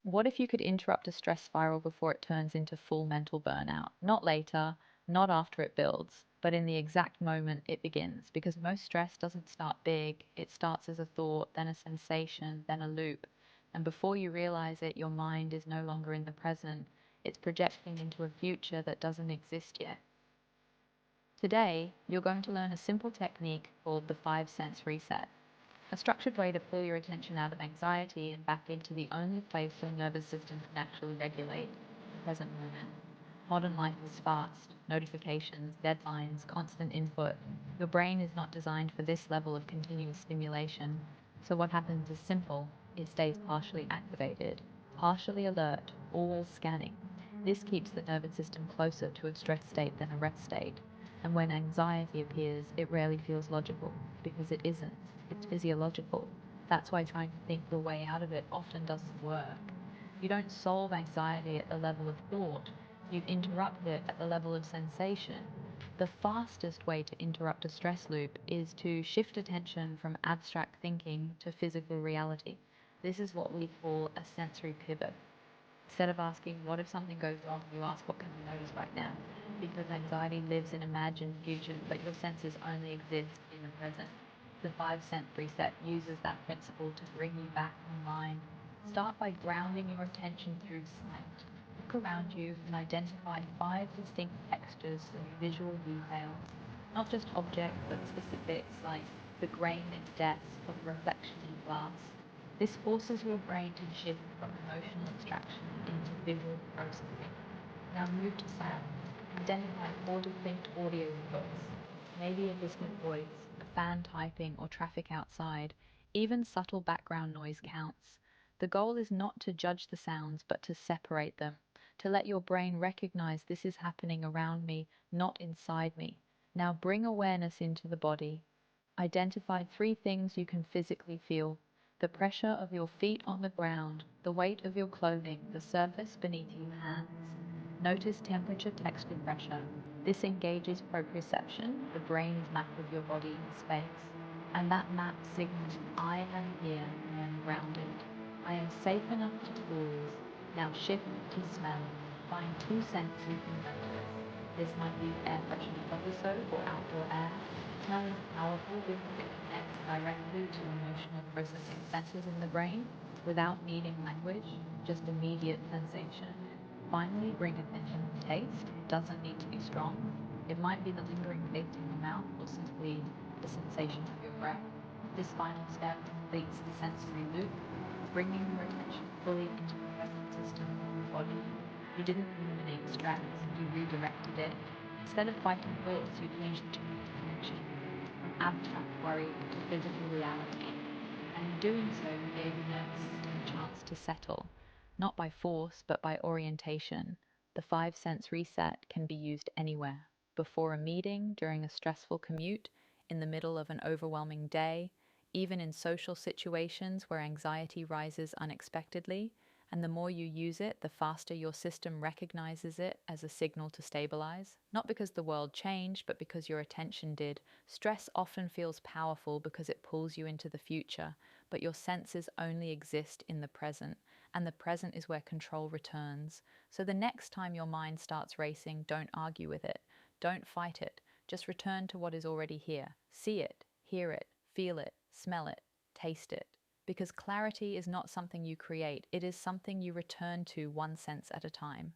What if you could interrupt a stress spiral before it turns into full mental burnout? Not later, not after it builds, but in the exact moment it begins. Because most stress doesn't start big, it starts as a thought, then a sensation, then a loop. And before you realize it, your mind is no longer in the present, it's projecting into a future that doesn't exist yet. Today, you're going to learn a simple technique called the 5 sense reset. A structured way to pull your attention out of anxiety and back into the only place your nervous system can actually regulate, the present moment. Modern life is fast. Notifications, deadlines, constant input. Your brain is not designed for this level of continuous stimulation. So what happens is simple. It stays partially activated, partially alert, always scanning. This keeps the nervous system closer to a stress state than a rest state. And when anxiety appears, it rarely feels logical, because it isn't. It's physiological. That's why trying to think your way out of it often doesn't work. You don't solve anxiety at the level of thought, you interrupt it at the level of sensation. The fastest way to interrupt a stress loop is to shift attention from abstract thinking to physical reality. This is what we call a sensory pivot. Instead of asking, what if something goes wrong, you ask, what can I notice right now? Because anxiety lives in imagined futures, but your senses only exist in the present. The 5 sense reset uses that principle to bring you back online. Start by grounding your attention through sight. Look around you and identify 5 distinct textures and visual details, not just objects, but specifics like the grain in desk or the reflection in glass. This forces your brain to shift from emotional extraction into visual processing. Now move to sound. Identify 4 distinct audio inputs. Maybe a distant voice, a fan typing, or traffic outside. Even subtle background noise counts. The goal is not to judge the sounds, but to separate them, to let your brain recognize this is happening around me, not inside me. Now bring awareness into the body. Identify 3 things you can physically feel: the pressure of your feet on the ground, the weight of your clothing, the surface beneath your hands. Notice temperature, texture, pressure. This engages proprioception, the brain's map of your body in space. And that map signals, I am here, I am grounded. I am safe enough to pause. Now shift to smell. Find 2 scents you can notice. This might be air freshener body soap or outdoor air. Smell is powerful because it connects directly to emotional processing centers in the brain without needing language, just immediate sensation. Finally, bring attention to taste. It doesn't need to be strong. It might be the lingering taste in your mouth or simply the sensation of your breath. This final step completes the sensory loop, bringing your attention fully into the present system of your body. You didn't eliminate stress, you redirected it. Instead of fighting thoughts, you changed the tone of attention from abstract worry to physical reality. And in doing so, you gave your nervous system a chance to settle, not by force, but by orientation. The 5 sense reset can be used anywhere: before a meeting, during a stressful commute, in the middle of an overwhelming day, even in social situations where anxiety rises unexpectedly. And the more you use it, the faster your system recognizes it as a signal to stabilize. Not because the world changed, but because your attention did. Stress often feels powerful because it pulls you into the future, but your senses only exist in the present, and the present is where control returns. So the next time your mind starts racing, don't argue with it. Don't fight it. Just return to what is already here. See it, hear it, feel it, smell it, taste it. Because clarity is not something you create, it is something you return to 1 sense at a time.